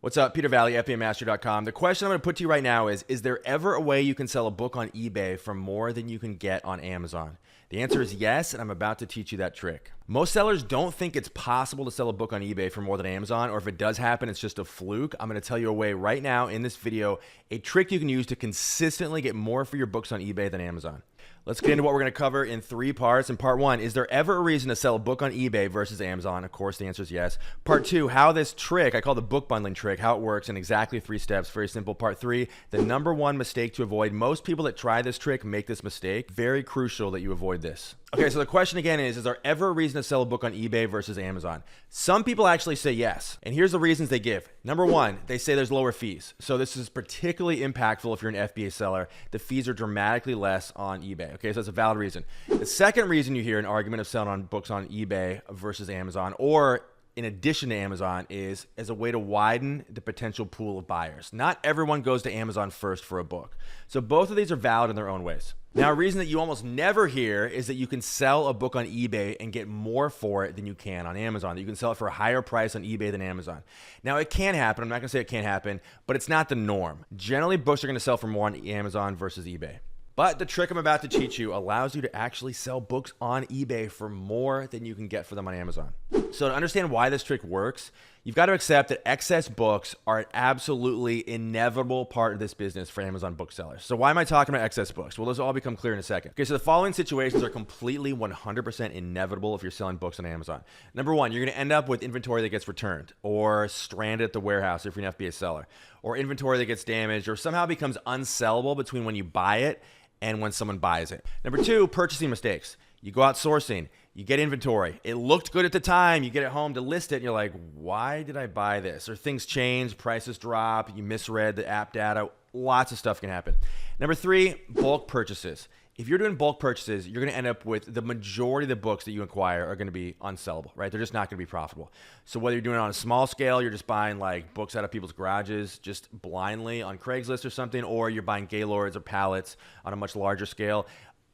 What's up? Peter Valley, FBAMaster.com. The question I'm going to put to you right now is there ever a way you can sell a book on eBay for more than you can get on Amazon? The answer is yes, and I'm about to teach you that trick. Most sellers don't think it's possible to sell a book on eBay for more than Amazon, or if it does happen, it's just a fluke. I'm going to tell you a way right now in this video, a trick you can use to consistently get more for your books on eBay than Amazon. Let's get into what we're going to cover in 3 parts. In part 1, is there ever a reason to sell a book on eBay versus Amazon? Of course, the answer is yes. Part 2, how this trick, I call the book bundling trick, how it works in exactly 3 steps. Very simple. Part 3, the number 1 mistake to avoid. Most people that try this trick make this mistake. Very crucial that you avoid this. Okay, so the question again is there ever a reason to sell a book on eBay versus Amazon? Some people actually say yes, and here's the reasons they give. Number 1, they say there's lower fees. So this is particularly impactful if you're an FBA seller. The fees are dramatically less on eBay. Okay, so that's a valid reason. The second reason you hear an argument of selling on books on eBay versus Amazon, or in addition to Amazon, is as a way to widen the potential pool of buyers. Not everyone goes to Amazon first for a book. So both of these are valid in their own ways. Now, a reason that you almost never hear is that you can sell a book on eBay and get more for it than you can on Amazon. That you can sell it for a higher price on eBay than Amazon. Now, it can happen. I'm not going to say it can't happen, but it's not the norm. Generally, books are going to sell for more on Amazon versus eBay. But the trick I'm about to teach you allows you to actually sell books on eBay for more than you can get for them on Amazon. So to understand why this trick works, you've got to accept that excess books are an absolutely inevitable part of this business for Amazon booksellers. So why am I talking about excess books? Well, those will all become clear in a second. Okay, so the following situations are completely 100% inevitable if you're selling books on Amazon. Number 1, you're going to end up with inventory that gets returned or stranded at the warehouse if you're an FBA seller, or inventory that gets damaged or somehow becomes unsellable between when you buy it and when someone buys it. Number 2, purchasing mistakes. You go out sourcing, you get inventory. It looked good at the time. You get it home to list it, and you're like, why did I buy this? Or things change, prices drop, you misread the app data. Lots of stuff can happen. Number 3, bulk purchases. If you're doing bulk purchases, you're going to end up with the majority of the books that you acquire are going to be unsellable, right? They're just not going to be profitable. So whether you're doing it on a small scale, you're just buying like books out of people's garages just blindly on Craigslist or something, or you're buying Gaylords or pallets on a much larger scale,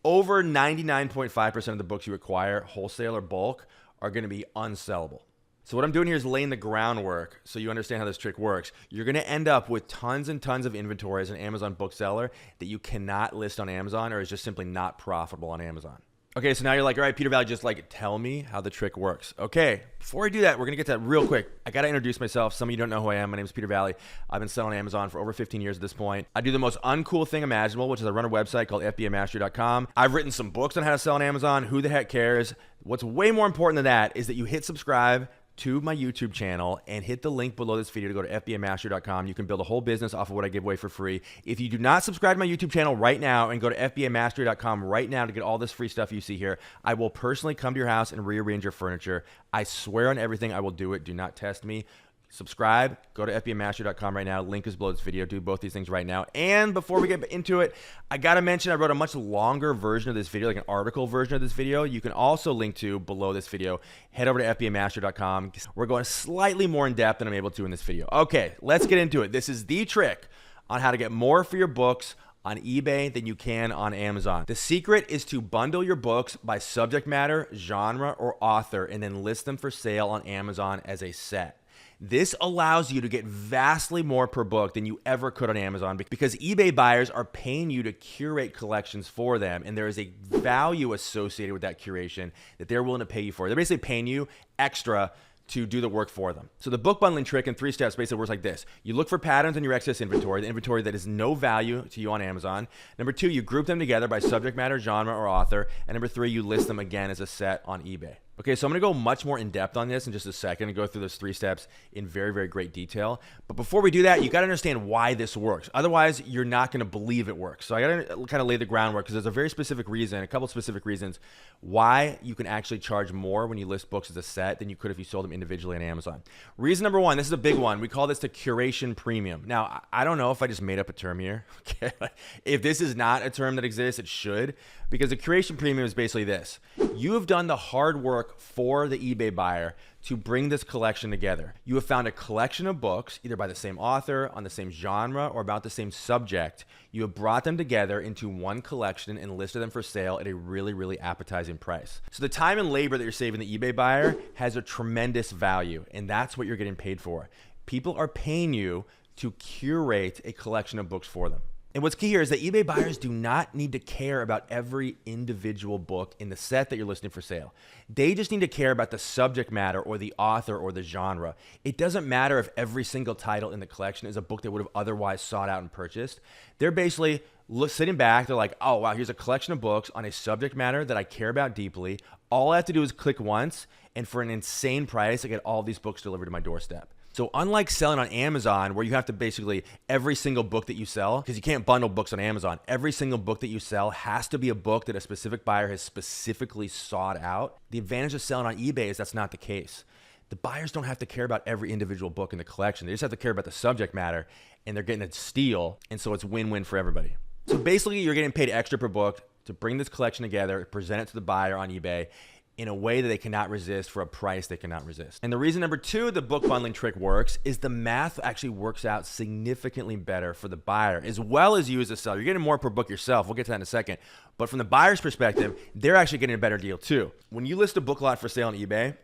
over 99.5% of the books you acquire, wholesale or bulk, are going to be unsellable. So what I'm doing here is laying the groundwork so you understand how this trick works. You're going to end up with tons and tons of inventory as an Amazon bookseller that you cannot list on Amazon or is just simply not profitable on Amazon. Okay, so now you're like, all right, Peter Valley, just like tell me how the trick works. Okay, before I do that, we're going to get to that real quick. I got to introduce myself. Some of you don't know who I am. My name is Peter Valley. I've been selling on Amazon for over 15 years at this point. I do the most uncool thing imaginable, which is I run a website called FBAMaster.com. I've written some books on how to sell on Amazon. Who the heck cares? What's way more important than that is that you hit subscribe to my YouTube channel and hit the link below this video to go to FBAMaster.com. You can build a whole business off of what I give away for free. If you do not subscribe to my YouTube channel right now and go to FBAMaster.com right now to get all this free stuff you see here, I will personally come to your house and rearrange your furniture. I swear on everything I will do it. Do not test me. Subscribe, go to FBAMaster.com right now. Link is below this video. Do both these things right now. And before we get into it, I got to mention I wrote a much longer version of this video, like an article version of this video. You can also link to below this video. Head over to FBAMaster.com. We're going slightly more in depth than I'm able to in this video. Okay, let's get into it. This is the trick on how to get more for your books on eBay than you can on Amazon. The secret is to bundle your books by subject matter, genre, or author, and then list them for sale on Amazon as a set. This allows you to get vastly more per book than you ever could on Amazon because eBay buyers are paying you to curate collections for them, and there is a value associated with that curation that they're willing to pay you for. They're basically paying you extra to do the work for them. So the book bundling trick in 3 steps basically works like this. You look for patterns in your excess inventory, the inventory that is no value to you on Amazon. Number 2, you group them together by subject matter, genre, or author. And number 3, you list them again as a set on eBay. Okay, so I'm going to go much more in depth on this in just a second and go through those 3 steps in very, very great detail. But before we do that, you got to understand why this works. Otherwise, you're not going to believe it works. So I got to kind of lay the groundwork because there's a very specific reason, a couple of specific reasons why you can actually charge more when you list books as a set than you could if you sold them individually on Amazon. Reason number 1, this is a big one. We call this the curation premium. Now, I don't know if I just made up a term here. Okay, if this is not a term that exists, it should, because the curation premium is basically this. You have done the hard work for the eBay buyer to bring this collection together. You have found a collection of books, either by the same author, on the same genre, or about the same subject. You have brought them together into one collection and listed them for sale at a really, really appetizing price. So the time and labor that you're saving the eBay buyer has a tremendous value, and that's what you're getting paid for. People are paying you to curate a collection of books for them. And what's key here is that eBay buyers do not need to care about every individual book in the set that you're listing for sale. They just need to care about the subject matter or the author or the genre. It doesn't matter if every single title in the collection is a book they would have otherwise sought out and purchased. They're basically sitting back. They're like, oh, wow, here's a collection of books on a subject matter that I care about deeply. All I have to do is click once, and for an insane price, I get all these books delivered to my doorstep. So unlike selling on Amazon, where you have to basically, every single book that you sell, because you can't bundle books on Amazon, every single book that you sell has to be a book that a specific buyer has specifically sought out. The advantage of selling on eBay is that's not the case. The buyers don't have to care about every individual book in the collection. They just have to care about the subject matter, and they're getting a steal, and so it's win-win for everybody. So basically, you're getting paid extra per book to bring this collection together, present it to the buyer on eBay in a way that they cannot resist for a price they cannot resist. And the reason number two the book bundling trick works is the math actually works out significantly better for the buyer as well as you as a seller. You're getting more per book yourself. We'll get to that in a second. But from the buyer's perspective, they're actually getting a better deal too. When you list a book lot for sale on eBay,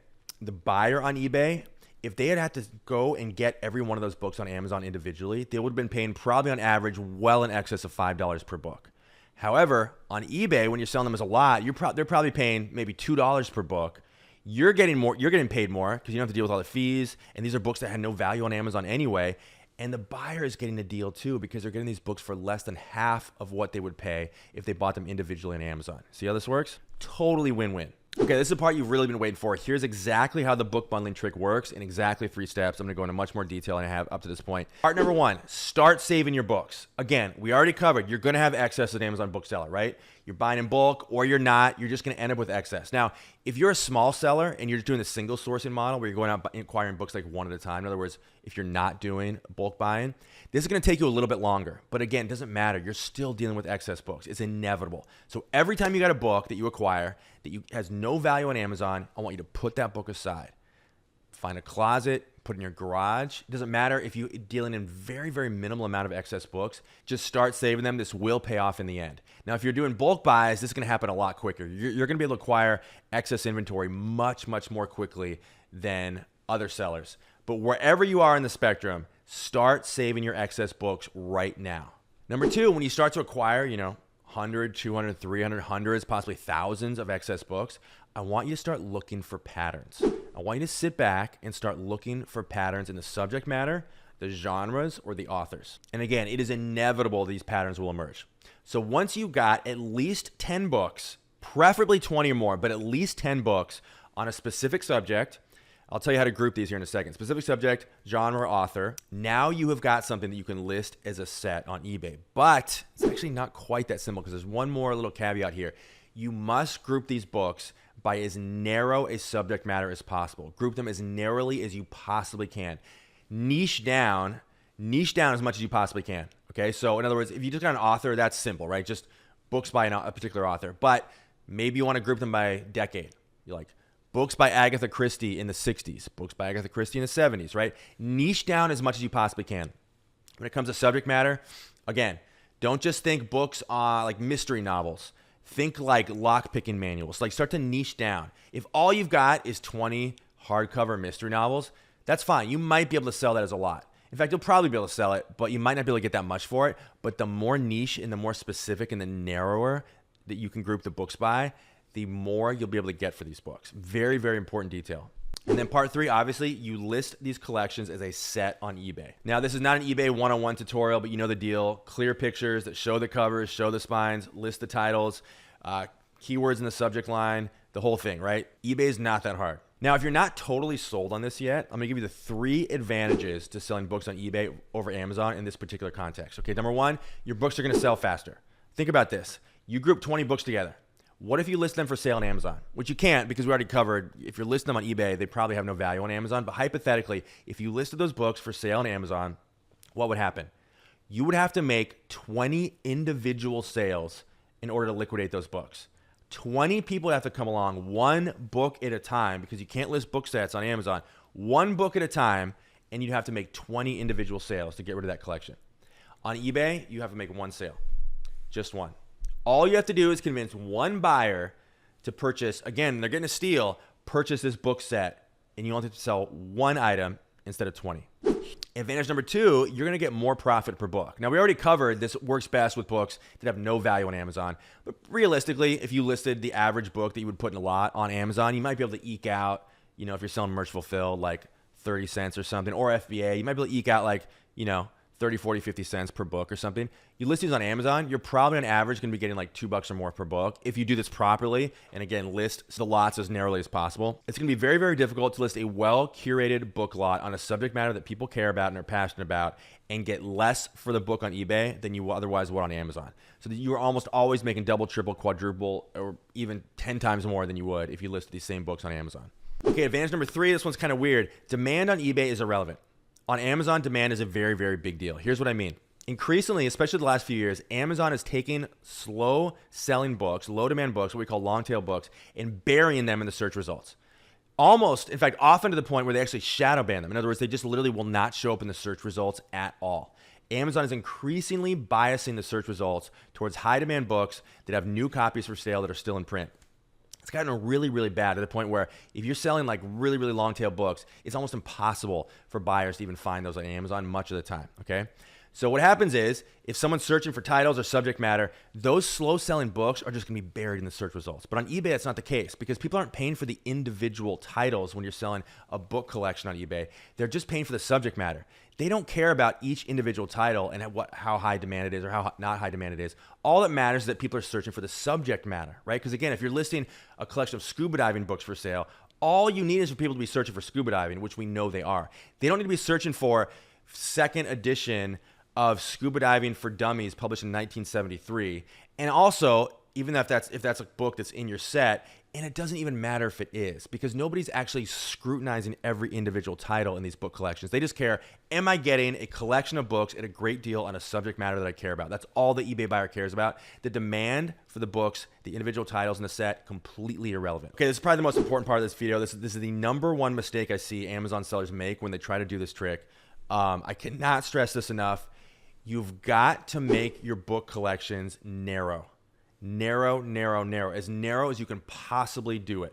the buyer on eBay, if they had to go and get every one of those books on Amazon individually, they would have been paying probably on average well in excess of $5 per book. However, on eBay, when you're selling them as a lot, they're probably paying maybe $2 per book. You're getting paid more because you don't have to deal with all the fees. And these are books that had no value on Amazon anyway. And the buyer is getting a deal too because they're getting these books for less than half of what they would pay if they bought them individually on Amazon. See how this works? Totally win-win. Okay, this is the part you've really been waiting for. Here's exactly how the book bundling trick works in exactly 3 steps. I'm going to go into much more detail than I have up to this point. Part number 1, start saving your books. Again, we already covered you're going to have excess at Amazon bookseller, right? You're buying in bulk or you're not. You're just going to end up with excess. Now, if you're a small seller and you're just doing the single sourcing model where you're going out acquiring books like one at a time, in other words, if you're not doing bulk buying, this is going to take you a little bit longer. But again, it doesn't matter. You're still dealing with excess books. It's inevitable. So every time you got a book that you acquire that has no value on Amazon, I want you to put that book aside. Find a closet, put it in your garage. It doesn't matter if you're dealing in very, very minimal amount of excess books. Just start saving them. This will pay off in the end. Now, if you're doing bulk buys, this is going to happen a lot quicker. You're going to be able to acquire excess inventory much, much more quickly than other sellers. But wherever you are in the spectrum, start saving your excess books right now. Number 2, when you start to acquire, 100, 200, 300, hundreds, possibly thousands of excess books, I want you to start looking for patterns. I want you to sit back and start looking for patterns in the subject matter, the genres, or the authors. And again, it is inevitable these patterns will emerge. So once you got at least 10 books, preferably 20 or more, but at least 10 books on a specific subject, I'll tell you how to group these here in a second. Specific subject, genre, author. Now you have got something that you can list as a set on eBay. But it's actually not quite that simple because there's one more little caveat here. You must group these books by as narrow a subject matter as possible. Group them as narrowly as you possibly can. Niche down as much as you possibly can. Okay, so in other words, if you just got an author, that's simple, right? Just books by a particular author. But maybe you want to group them by decade. You're like, books by Agatha Christie in the 60s, books by Agatha Christie in the 70s, right? Niche down as much as you possibly can. When it comes to subject matter, again, don't just think books like mystery novels. Think like lock-picking manuals. Like start to niche down. If all you've got is 20 hardcover mystery novels, that's fine. You might be able to sell that as a lot. In fact, you'll probably be able to sell it, but you might not be able to get that much for it. But the more niche and the more specific and the narrower that you can group the books by, the more you'll be able to get for these books. Very, very important detail. And then part 3, obviously, you list these collections as a set on eBay. Now, this is not an eBay one-on-one tutorial, but you know the deal. Clear pictures that show the covers, show the spines, list the titles, keywords in the subject line, the whole thing, right? eBay is not that hard. Now, if you're not totally sold on this yet, I'm gonna give you the 3 advantages to selling books on eBay over Amazon in this particular context. Okay, number 1, your books are gonna sell faster. Think about this. You group 20 books together. What if you list them for sale on Amazon? Which you can't because we already covered. If you're listing them on eBay, they probably have no value on Amazon. But hypothetically, if you listed those books for sale on Amazon, what would happen? You would have to make 20 individual sales in order to liquidate those books. 20 people have to come along, one book at a time, because you can't list book sets on Amazon. One book at a time, and you'd have to make 20 individual sales to get rid of that collection. On eBay, you have to make one sale, just one. All you have to do is convince one buyer to purchase, again, they're getting a steal, purchase this book set, and you only have to sell one item instead of 20. Advantage number two, you're going to get more profit per book. Now, we already covered this works best with books that have no value on Amazon. But realistically, if you listed the average book that you would put in a lot on Amazon, you might be able to eke out, if you're selling Merch Fulfilled, like 30 cents or something, or FBA, you might be able to eke out like, 30, 40, 50 cents per book or something. You list these on Amazon, you're probably on average going to be getting like $2 or more per book. If you do this properly, and again, list the lots as narrowly as possible, it's going to be very, very difficult to list a well-curated book lot on a subject matter that people care about and are passionate about and get less for the book on eBay than you otherwise would on Amazon. So that you are almost always making double, triple, quadruple, or even 10 times more than you would if you listed these same books on Amazon. Okay, advantage number three, this one's kind of weird. Demand on eBay is irrelevant. On Amazon, demand is a very, very big deal. Here's what I mean. Increasingly, especially the last few years, Amazon is taking slow-selling books, low-demand books, what we call long-tail books, and burying them in the search results. Almost, in fact, often to the point where they actually shadow ban them. In other words, they just literally will not show up in the search results at all. Amazon is increasingly biasing the search results towards high-demand books that have new copies for sale that are still in print. It's gotten really, really bad to the point where if you're selling like really, really long tail books, it's almost impossible for buyers to even find those on Amazon much of the time, okay? So what happens is if someone's searching for titles or subject matter, those slow selling books are just gonna be buried in the search results. But on eBay, that's not the case because people aren't paying for the individual titles when you're selling a book collection on eBay. They're just paying for the subject matter. They don't care about each individual title and how high demand it is or how not high demand it is. All that matters is that people are searching for the subject matter, right? Because again, if you're listing a collection of scuba diving books for sale, all you need is for people to be searching for scuba diving, which we know they are. They don't need to be searching for second edition of Scuba Diving for Dummies published in 1973. And also, even if that's a book that's in your set, and it doesn't even matter if it is, because nobody's actually scrutinizing every individual title in these book collections. They just care, am I getting a collection of books at a great deal on a subject matter that I care about? That's all the eBay buyer cares about. The demand for the books, the individual titles in the set, completely irrelevant. Okay, this is probably the most important part of this video. This is the number one mistake I see Amazon sellers make when they try to do this trick. I cannot stress this enough. You've got to make your book collections narrow. Narrow, narrow, narrow. As narrow as you can possibly do it.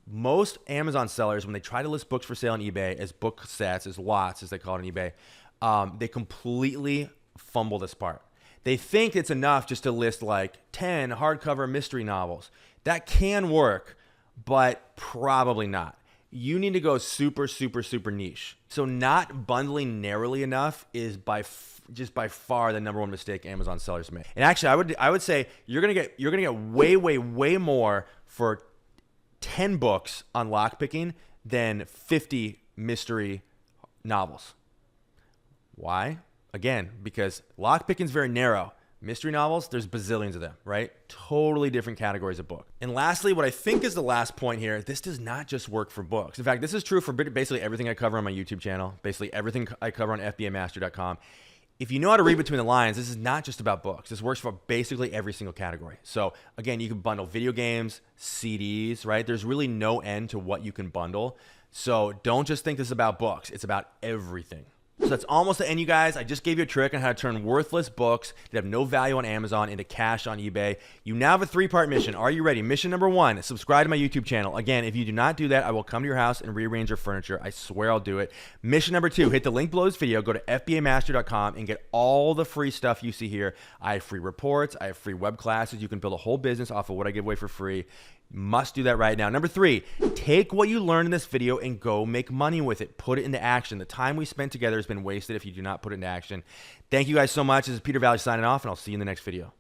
Most Amazon sellers, when they try to list books for sale on eBay as book sets, as lots, as they call it on eBay, they completely fumble this part. They think it's enough just to list like 10 hardcover mystery novels. That can work, but probably not. You need to go super, super, super niche. So not bundling narrowly enough is by far the number one mistake Amazon sellers make. And actually, I would say you're gonna get way, way, way more for 10 books on lockpicking than 50 mystery novels. Why? Again, because lockpicking is very narrow. Mystery novels, there's bazillions of them, right? Totally different categories of book. And lastly, what I think is the last point here, this does not just work for books. In fact, this is true for basically everything I cover on my YouTube channel, basically everything I cover on FBAmaster.com. If you know how to read between the lines, this is not just about books. This works for basically every single category. So again, you can bundle video games, CDs, right? There's really no end to what you can bundle. So don't just think this is about books. It's about everything. So that's almost the end, you guys. I just gave you a trick on how to turn worthless books that have no value on Amazon into cash on eBay. You now have a 3-part mission. Are you ready? Mission number 1, subscribe to my YouTube channel. Again, if you do not do that, I will come to your house and rearrange your furniture. I swear I'll do it. Mission number 2, hit the link below this video. Go to FBAmaster.com and get all the free stuff you see here. I have free reports. I have free web classes. You can build a whole business off of what I give away for free. Must do that right now. Number 3, take what you learned in this video and go make money with it. Put it into action. The time we spent together has been wasted if you do not put it into action. Thank you guys so much. This is Peter Valley signing off, and I'll see you in the next video.